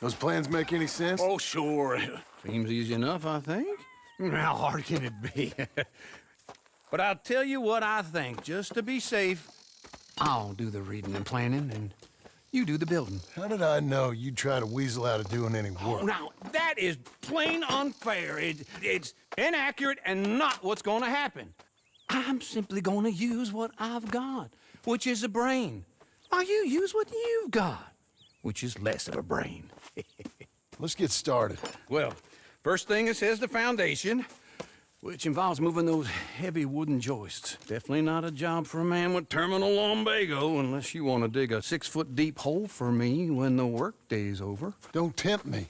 Those plans make any sense? Oh, sure. Seems easy enough, I think. How hard can it be? But I'll tell you what I think, just to be safe. I'll do the reading and planning, and you do the building. How did I know you'd try to weasel out of doing any work? Now, that is plain unfair. It's inaccurate and not what's going to happen. I'm simply going to use what I've got, which is a brain. While you use what you've got, which is less of a brain. Let's get started. Well, first thing it says the foundation, which involves moving those heavy wooden joists. Definitely not a job for a man with terminal lumbago, unless you want to dig a 6-foot deep hole for me when the workday's over. Don't tempt me.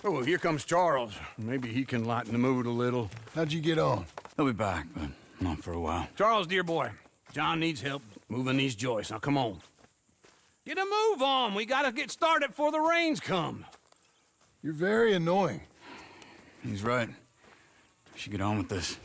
Oh, here comes Charles. Maybe he can lighten the mood a little. How'd you get on? He'll be back, but not for a while. Charles, dear boy, John needs help moving these joists. Now, come on. Get a move on. We gotta get started before the rains come. You're very annoying. He's right. We should get on with this.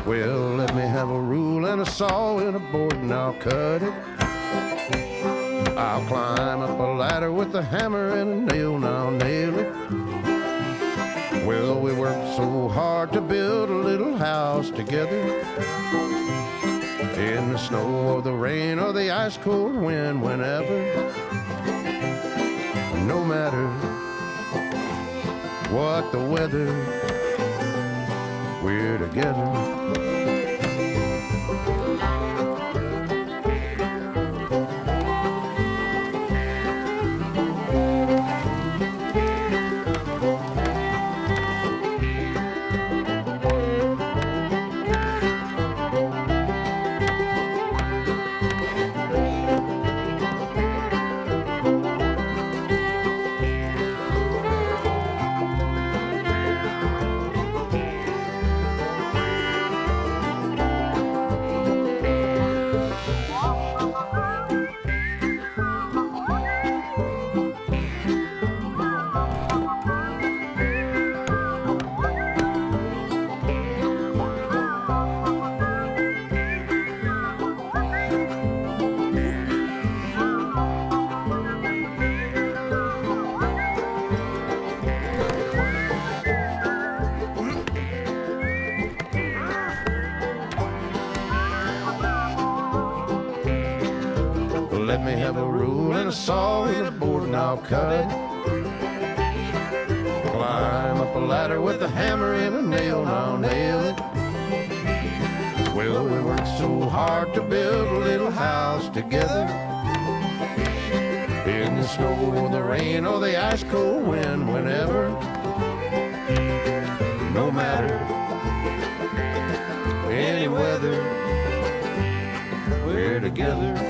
Well, let me have a rule and a saw and a board and I'll cut it. I'll climb up a ladder with a hammer and a nail and I'll nail it. Well, we worked so hard to build a little house together. In the snow or the rain or the ice cold wind, whenever. No matter what the weather, we're together. Let me have a rule and a saw and a board and I'll cut it. Climb up a ladder with a hammer and a nail and I'll nail it. Well, we worked so hard to build a little house together. In the snow or the rain or the ice cold wind, whenever. No matter any weather, we're together.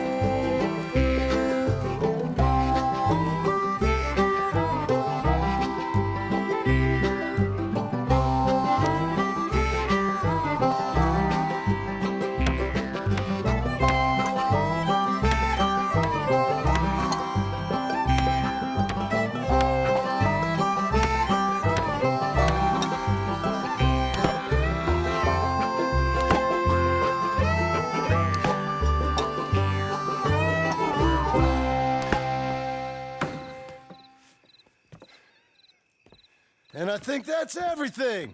And I think that's everything.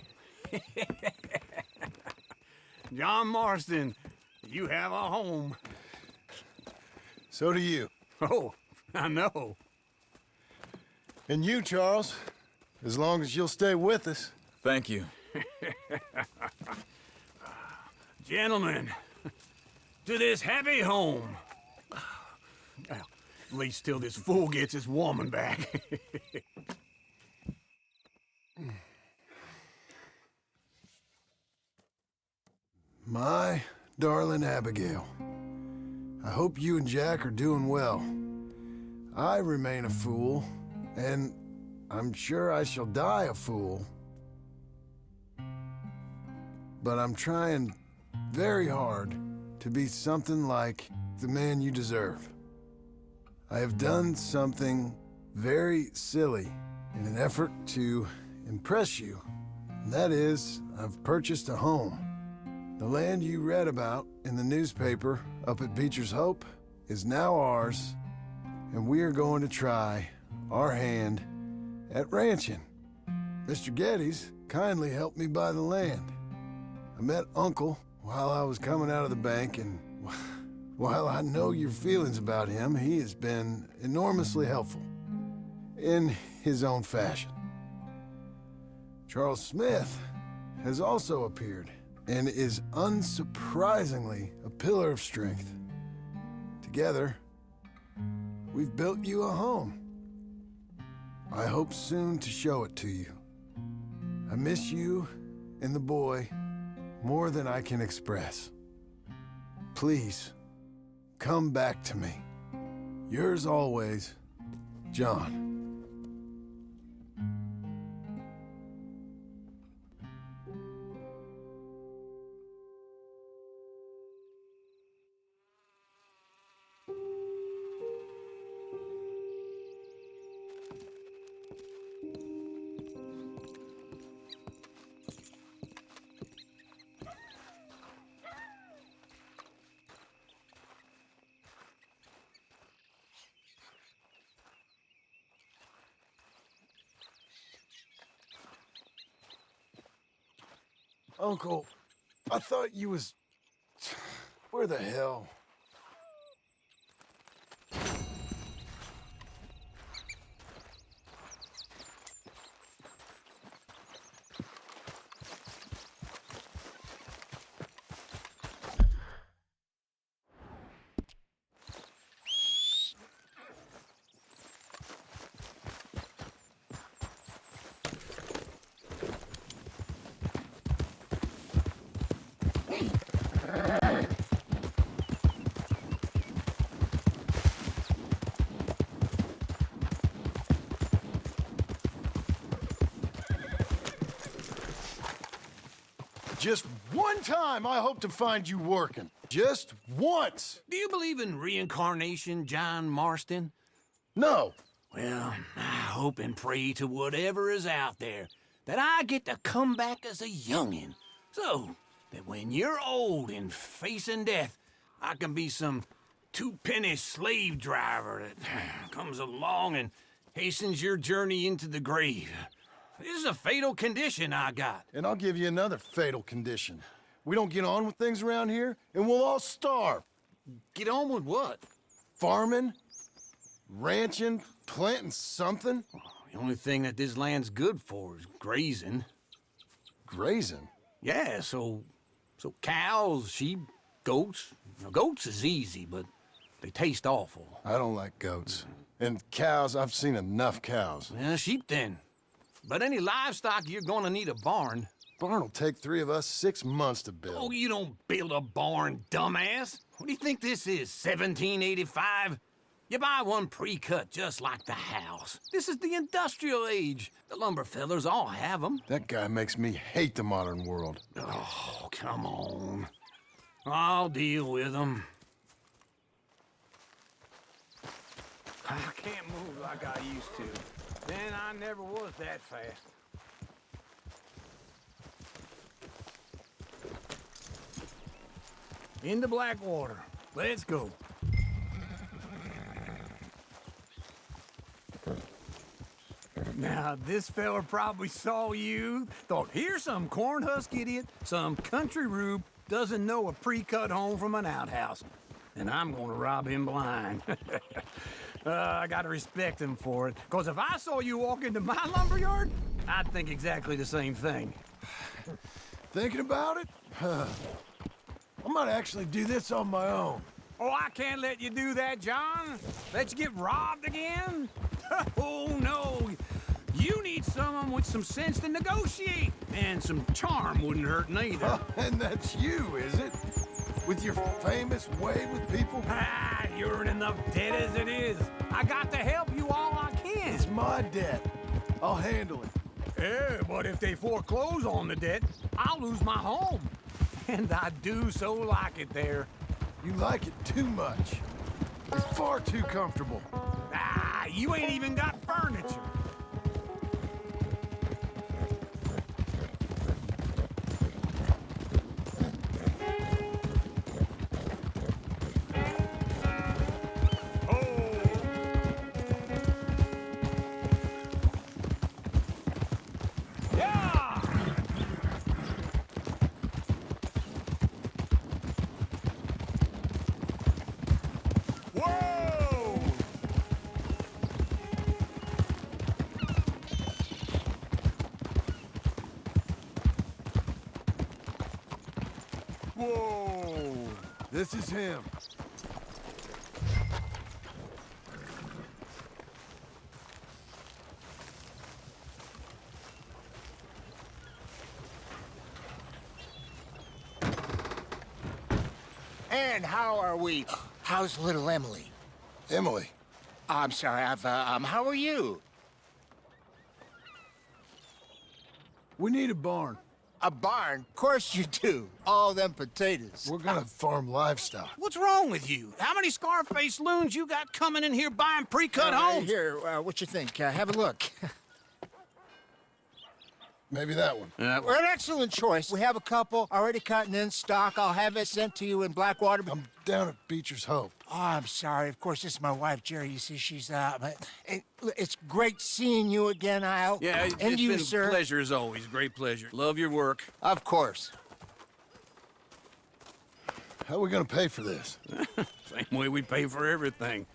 John Marston, You have a home. So do you. Oh, I know. And you, Charles, as long as you'll stay with us. Thank you. Gentlemen, to this happy home. Well, at least till this fool gets his woman back. My darling Abigail, I hope you and Jack are doing well. I remain a fool, and I'm sure I shall die a fool. But I'm trying very hard to be something like the man you deserve. I have done something very silly in an effort to impress you. And that is, I've purchased a home. The land you read about in the newspaper up at Beecher's Hope is now ours, and we are going to try our hand at ranching. Mr. Geddes kindly helped me buy the land. I met Uncle while I was coming out of the bank, and while I know your feelings about him, he has been enormously helpful in his own fashion. Charles Smith has also appeared and is unsurprisingly a pillar of strength. Together, we've built you a home. I hope soon to show it to you. I miss you and the boy more than I can express. Please, come back to me. Yours always, John. Uncle, I thought you was... Where the hell? Just one time I hope to find you working. Just once. Do you believe in reincarnation, John Marston? No. Well, I hope and pray to whatever is out there that I get to come back as a youngin', so that when you're old and facing death, I can be some two-penny slave driver that comes along and hastens your journey into the grave. This is a fatal condition I got. And I'll give you another fatal condition. We don't get on with things around here, and we'll all starve. Get on with what? Farming, ranching, planting something. The only thing that this land's good for is grazing. Grazing? Yeah, so cows, sheep, goats. Now, goats is easy, but they taste awful. I don't like goats. And cows, I've seen enough cows. Yeah, sheep then. But any livestock, you're gonna need a barn. Barn will take 3 of us 6 months to build. Oh, you don't build a barn, dumbass. What do you think this is, 1785? You buy one pre-cut just like the house. This is the industrial age. The lumber fellers all have them. That guy makes me hate the modern world. Oh, come on. I'll deal with them. I can't move like I used to. Then I never was that fast. Into Blackwater. Let's go. Now, this fella probably saw you, thought, here's some cornhusk idiot, some country rube, doesn't know a pre-cut home from an outhouse. And I'm gonna rob him blind. I gotta respect him for it. Because if I saw you walk into my lumberyard, I'd think exactly the same thing. Thinking about it? I might actually do this on my own. Oh, I can't let you do that, John. Let you get robbed again? Oh, no. You need someone with some sense to negotiate. And some charm wouldn't hurt neither. And that's you, is it? With your famous way with people? Ah, you're in enough debt as it is. I got to help you all I can. It's my debt. I'll handle it. Yeah, but if they foreclose on the debt, I'll lose my home. And I do so like it there. You like it too much. It's far too comfortable. Ah, you ain't even got furniture. Whoa! This is him. And how are we? How's little Emily? Emily. I'm sorry, how are you? We need a barn. A barn? Of course you do. All them potatoes. We're gonna farm livestock. What's wrong with you? How many Scarface loons you got coming in here buying pre-cut homes? Here, what you think? Have a look. Maybe that one. We're an excellent choice. We have a couple already cut and in stock. I'll have it sent to you in Blackwater. I'm down at Beecher's Hope. Oh, I'm sorry. Of course, this is my wife, Jerry. You see, she's it's great seeing you again, Al. Yeah, and it's you, been sir. a pleasure as always. Great pleasure. Love your work. Of course. How are we gonna pay for this? Same way we pay for everything.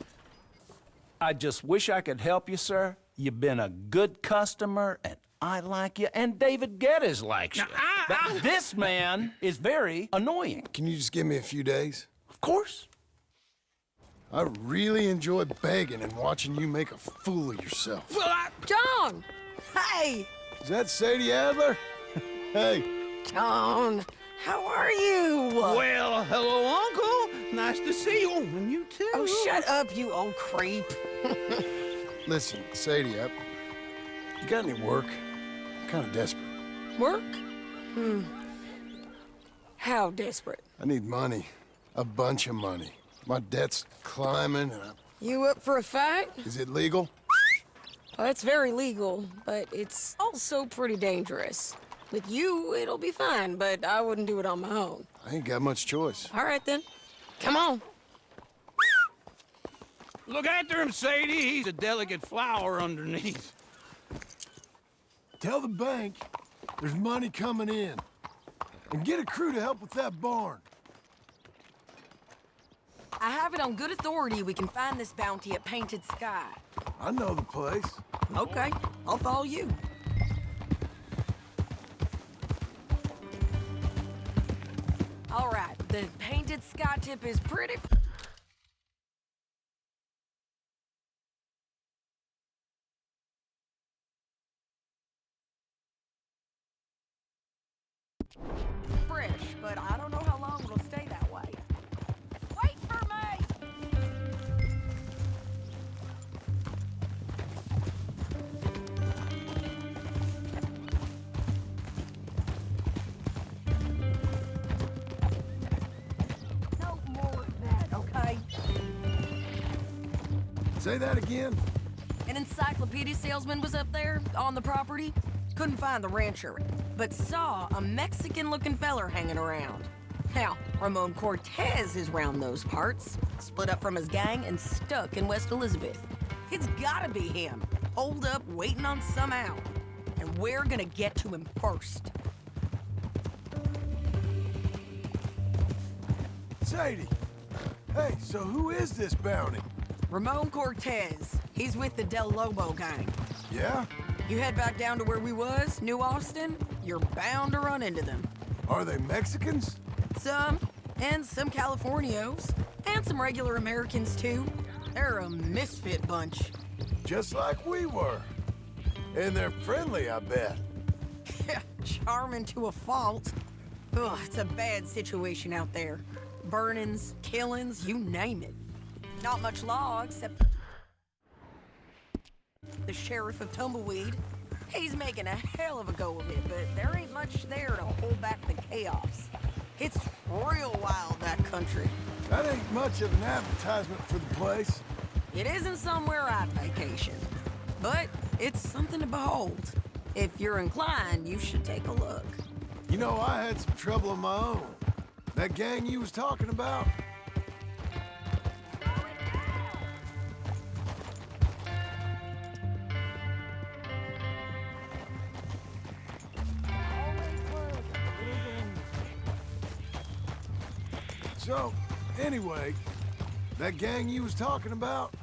I just wish I could help you, sir. You've been a good customer, and I like you, and David Geddes likes you. But this man is very annoying. Can you just give me a few days? Of course. I really enjoy begging and watching you make a fool of yourself. Well, John! Hey! Is that Sadie Adler? Hey. John, how are you? well, hello, Uncle. Nice to see you. And you too. Oh, shut up, you old creep. Listen, Sadie, you got any work? I'm kind of desperate. Work? How desperate? I need money. A bunch of money. My debt's climbing, and You up for a fight? Is it legal? Well, it's very legal, but it's also pretty dangerous. With you, it'll be fine, but I wouldn't do it on my own. I ain't got much choice. All right, then. Come on. Look after him, Sadie. He's a delicate flower underneath. Tell the bank there's money coming in. And get a crew to help with that barn. I have it on good authority we can find this bounty at Painted Sky. I know the place. Okay, I'll follow you. All right, the Painted Sky tip is pretty... fresh, but I don't know how long it'll stay that way. Wait for me! No more of that, okay? Say that again? An encyclopedia salesman was up there on the property. Couldn't find the rancher, but saw a Mexican-looking feller hanging around. Now, Ramon Cortez is round those parts, split up from his gang and stuck in West Elizabeth. It's gotta be him, holed up waiting on some out. And we're gonna get to him first. Sadie. Hey, so who is this bounty? Ramon Cortez. He's with the Del Lobo gang. Yeah? You head back down to where we was, New Austin, you're bound to run into them. Are they Mexicans? Some, and some Californios, and some regular Americans too. They're a misfit bunch. Just like we were. And they're friendly, I bet. Charming to a fault. Ugh, it's a bad situation out there. Burnings, killings, you name it. Not much law, except the sheriff of Tumbleweed. He's making a hell of a go of it, but there ain't much there to hold back the chaos. It's real wild, that country. That ain't much of an advertisement for the place. It isn't somewhere I'd vacation, but it's something to behold. If you're inclined, you should take a look. You know, I had some trouble of my own. That gang you was talking about? So, anyway, that gang you was talking about,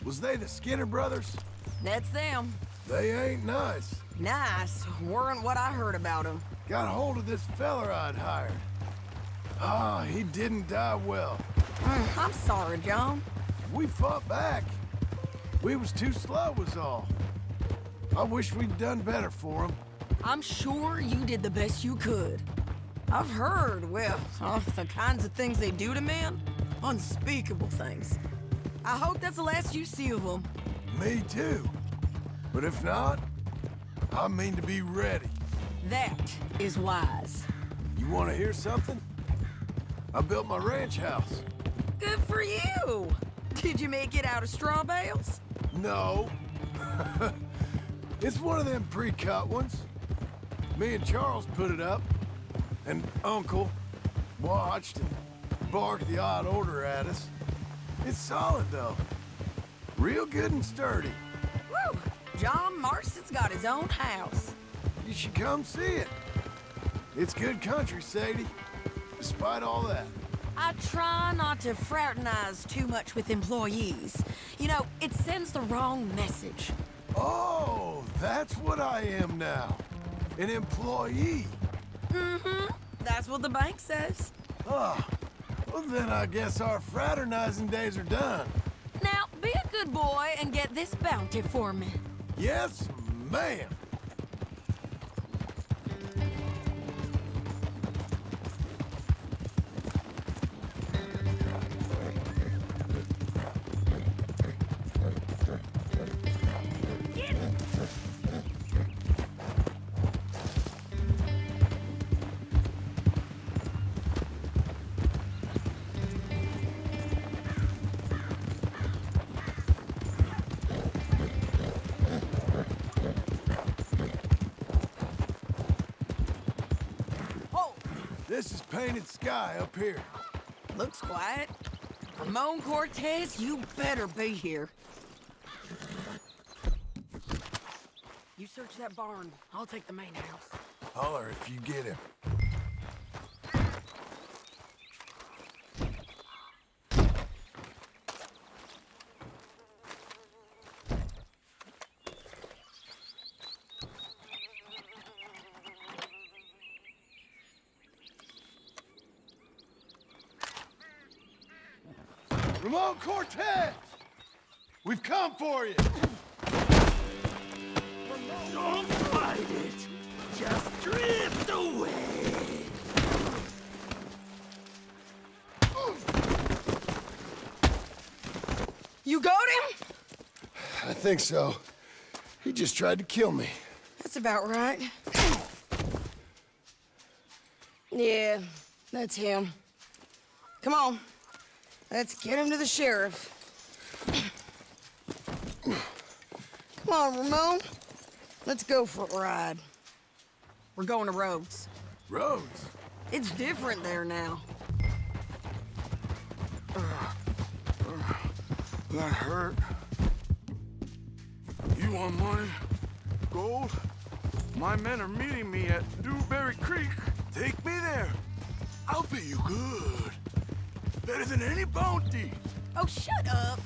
was they the Skinner brothers? That's them. They ain't nice. Nice. Weren't what I heard about them. Got hold of this feller I'd hired. Ah, he didn't die well. I'm sorry, John. We fought back. We was too slow was all. I wish we'd done better for him. I'm sure you did the best you could. I've heard, well, the kinds of things they do to men. Unspeakable things. I hope that's the last you see of them. Me too. But if not, I mean to be ready. That is wise. You want to hear something? I built my ranch house. Good for you. Did you make it out of straw bales? No. It's one of them pre-cut ones. Me and Charles put it up, and Uncle watched and barked the odd order at us. It's solid, though. Real good and sturdy. Woo! John Marston's got his own house. You should come see it. It's good country, Sadie. Despite all that. I try not to fraternize too much with employees. You know, it sends the wrong message. Oh, that's what I am now. An employee. Mm-hmm. That's what the bank says. Ah, well then I guess our fraternizing days are done. Now, be a good boy and get this bounty for me. Yes, ma'am. This is painted sky up here. Looks quiet. Ramon Cortez, you better be here. You search that barn. I'll take the main house. Holler if you get him. Ramon Cortez! We've come for you! Don't fight it. Just drift away. You got him? I think so. He just tried to kill me. That's about right. Yeah, that's him. Come on. Let's get him to the sheriff. Come on, Ramon. Let's go for a ride. We're going to Rhodes. Rhodes? It's different there now. That hurt. You want money? Gold? My men are meeting me at Dewberry Creek. Take me there. I'll pay you good. better than any bounty. Oh, shut up.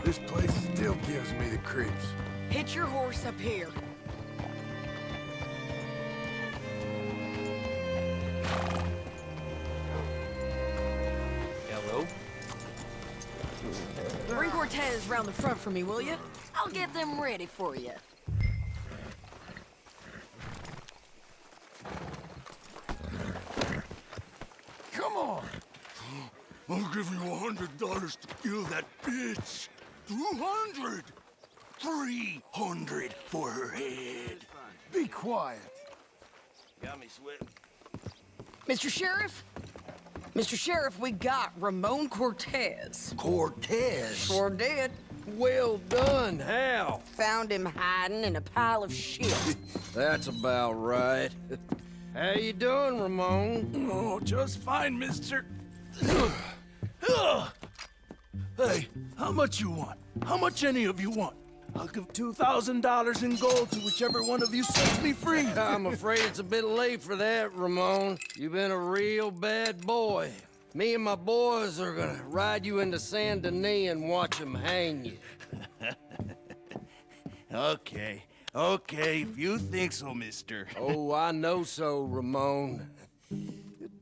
This place still gives me the creeps. Hitch your horse up here. Hello? Bring Cortez round the front for me, will you? I'll get them ready for you. Come on. I'll give you $100 to kill that bitch. 200. 300 for her head. Be quiet. Got me sweating. Mr. Sheriff? Mr. Sheriff, we got Ramon Cortez. Cortez? Sure did. Well done, Hal. Found him hiding in a pile of shit. That's about right. How you doing, Ramon? Oh, just fine, mister. Hey, how much you want? How much any of you want? I'll give $2,000 in gold to whichever one of you sets me free. I'm afraid it's a bit late for that, Ramon. You've been a real bad boy. Me and my boys are gonna ride you into Saint Denis and watch them hang you. Okay, if you think so, mister. Oh, I know so, Ramon.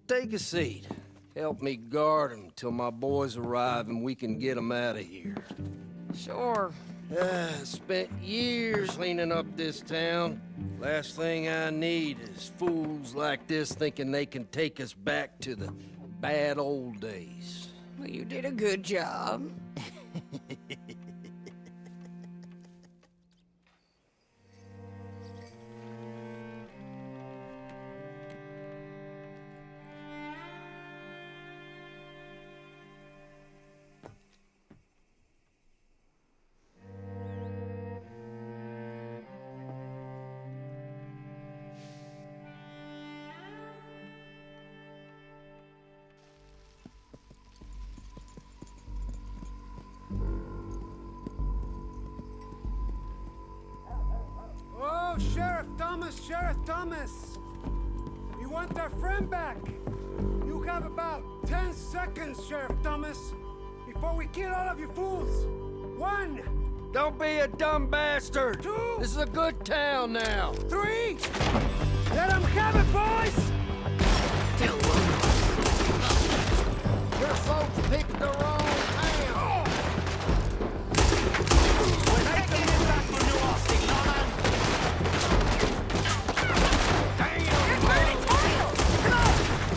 Take a seat. Help me guard them till my boys arrive and we can get them out of here. Sure. Spent years cleaning up this town. Last thing I need is fools like this thinking they can take us back to the bad old days. Well, you did a good job. Oh, Sheriff Thomas! You want our friend back? You have about 10 seconds, Sheriff Thomas, before we kill all of you fools. 1, Don't be a dumb bastard! 2, This is a good town now. 3! Let them have it, boys! Your folks picked the wrong town.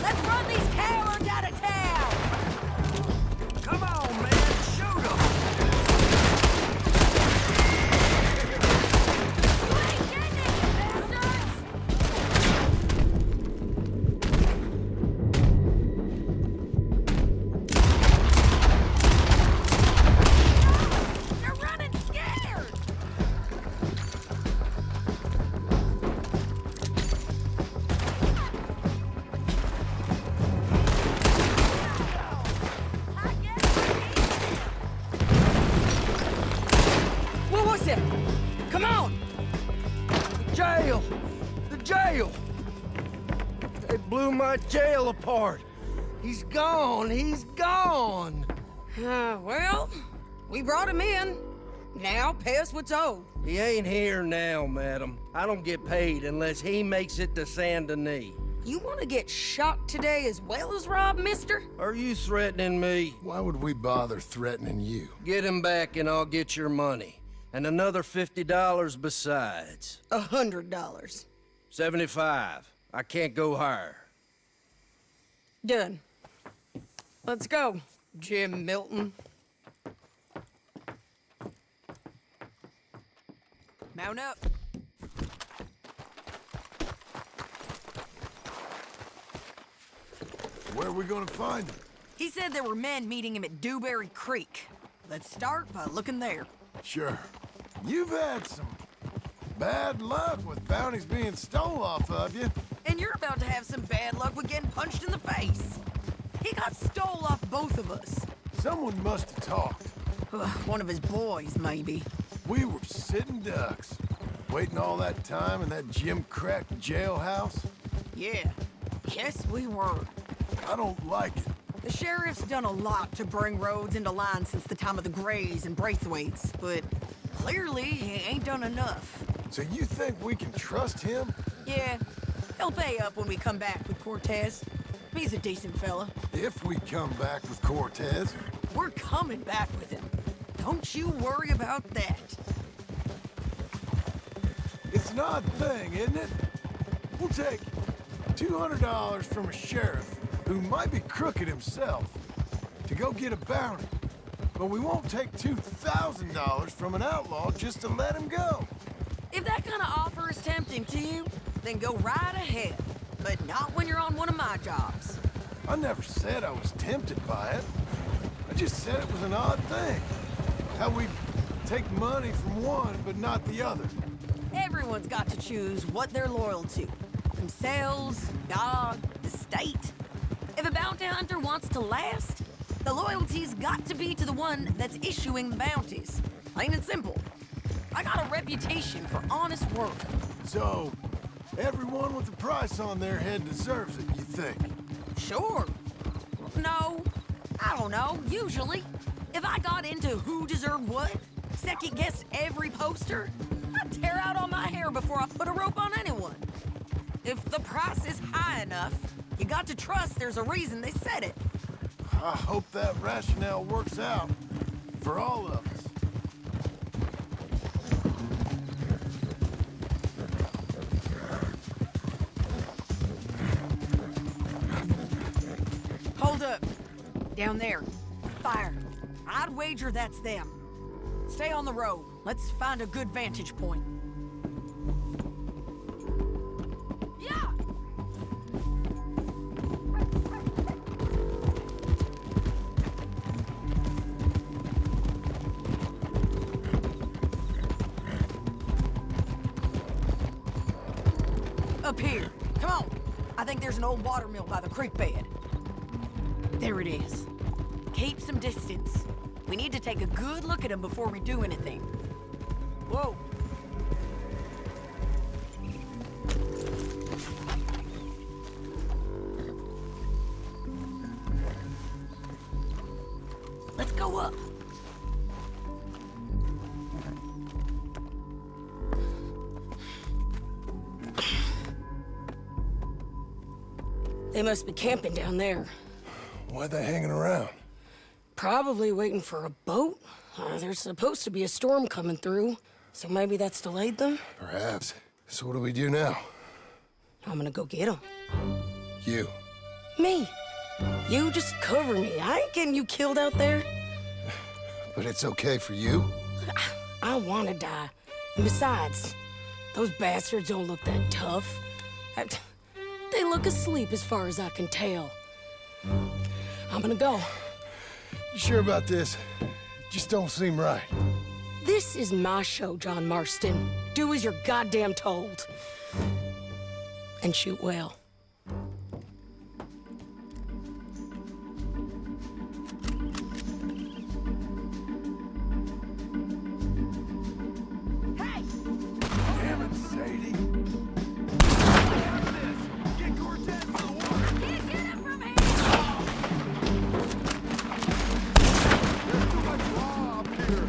Let's run these cowards out of town! Come on, man, shoot 'em. You ain't getting it, you bastards! They're running scared! What was it? Come on! Jail! The jail! They blew my jail apart. He's gone. He's gone. Well, we brought him in. Now pay us what's owed. He ain't here now, madam. I don't get paid unless he makes it to Saint Denis. You want to get shot today as well as Rob, mister? Are you threatening me? Why would we bother threatening you? Get him back and I'll get your money. And another $50 besides. $100. 75. I can't go higher. Done. Let's go, Jim Milton. Mount up. Where are we gonna find him? He said there were men meeting him at Dewberry Creek. Let's start by looking there. Sure. You've had some bad luck with bounties being stole off of you. And you're about to have some bad luck with getting punched in the face. He got stole off both of us. Someone must have talked. One of his boys, maybe. We were sitting ducks, waiting all that time in that gim-crack jailhouse. Yeah. Yes, we were. I don't like it. The sheriff's done a lot to bring roads into line since the time of the Grays and Braithwaites, but clearly he ain't done enough. So you think we can trust him? Yeah, he'll pay up when we come back with Cortez. He's a decent fella. If we come back with Cortez. We're coming back with him. Don't you worry about that. It's an odd thing, isn't it? We'll take $200 from a sheriff who might be crooked himself to go get a bounty. But we won't take $2,000 from an outlaw just to let him go. If that kind of offer is tempting to you, then go right ahead. But not when you're on one of my jobs. I never said I was tempted by it. I just said it was an odd thing. How we take money from one but not the other. Everyone's got to choose what they're loyal to. Themselves, God, the state. If a bounty hunter wants to last, the loyalty's got to be to the one that's issuing the bounties. Plain and simple. I got a reputation for honest work. So, everyone with a price on their head deserves it, you think? Sure. No, I don't know, usually. If I got into who deserved what, second-guessed every poster, I'd tear out all my hair before I put a rope on anyone. If the price is high enough, you got to trust there's a reason they said it. I hope that rationale works out for all of us. Hold up. Down there. Fire. I'd wager that's them. Stay on the road. Let's find a good vantage point. Yeah! Up here. Come on. I think there's an old watermill by the creek bed. There it is. Keep some distance. We need to take a good look at him before we do anything. Whoa. Let's go up. They must be camping down there. Why are they hanging around? Probably waiting for a boat. There's supposed to be a storm coming through, so maybe that's delayed them? Perhaps. So what do we do now? I'm gonna go get them. You. Me. You just cover me. I ain't getting you killed out there. But it's okay for you? I wanna die. And besides, those bastards don't look that tough. They look asleep as far as I can tell. I'm gonna go. You sure about this? Just don't seem right. This is my show, John Marston. Do as you're goddamn told. And shoot well. Hey! Damn it, Sadie. Get Cortez in the water. Get him from here! There's too much law up here.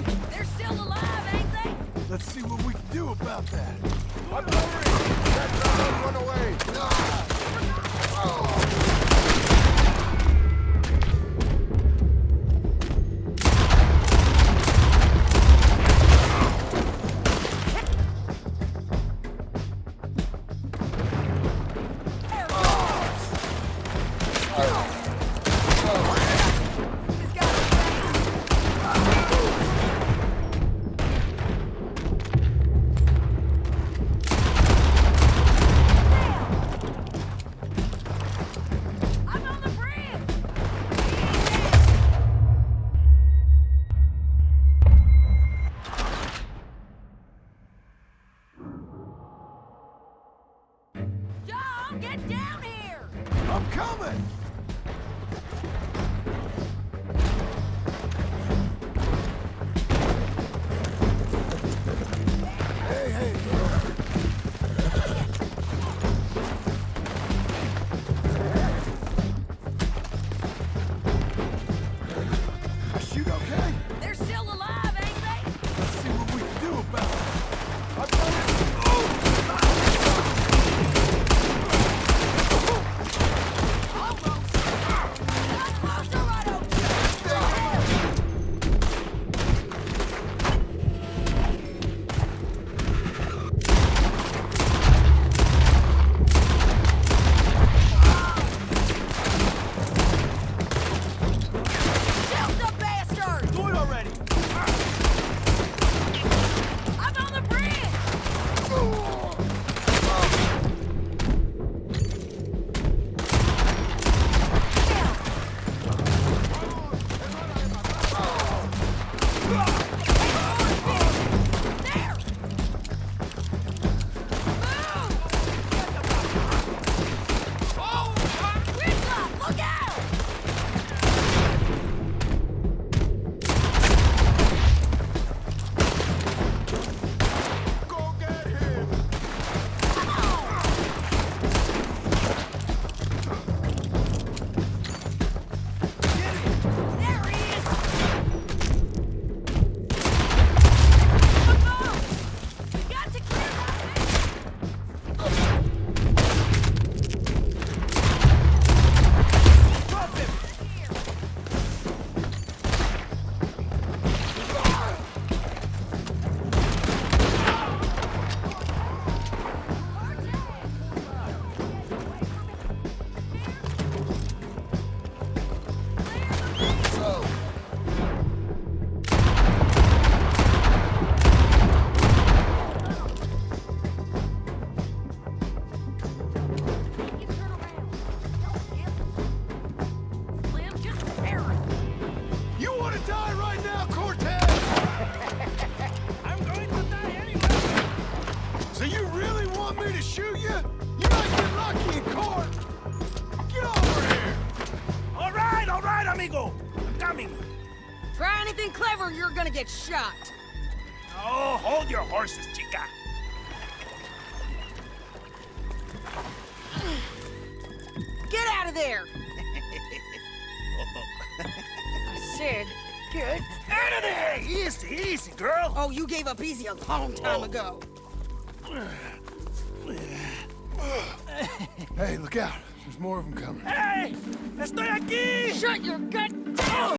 okay? They're still alive, ain't they? Let's see what we can do about that. Run away! I'm on the bridge! John, get down here! I'm coming! Hey, hey, I shoot okay? They're still alive, ain't they? Let's see what we can do about it. I'm coming! Almost! That's closer, right on Shoot the bastard! Do it already! I'm on the bridge! There! Move! Ridlock, look out! Go get him! There he is! You got to clear that bit! Drop him! Slim, just spare him. You want to die right now, Cortez? I'm going to die anyway! So you really want me to shoot you? You might get lucky in court. Get over here. All right, amigo! I'm coming! Try anything clever, you're gonna get shot. Oh, hold your horses, chica! Get out of there! I said, get Out of there! Easy, easy, girl! Oh, you gave up easy a long time ago. Hey, look out. There's more of them coming. Hey! ¡Estoy aquí! Shut your gut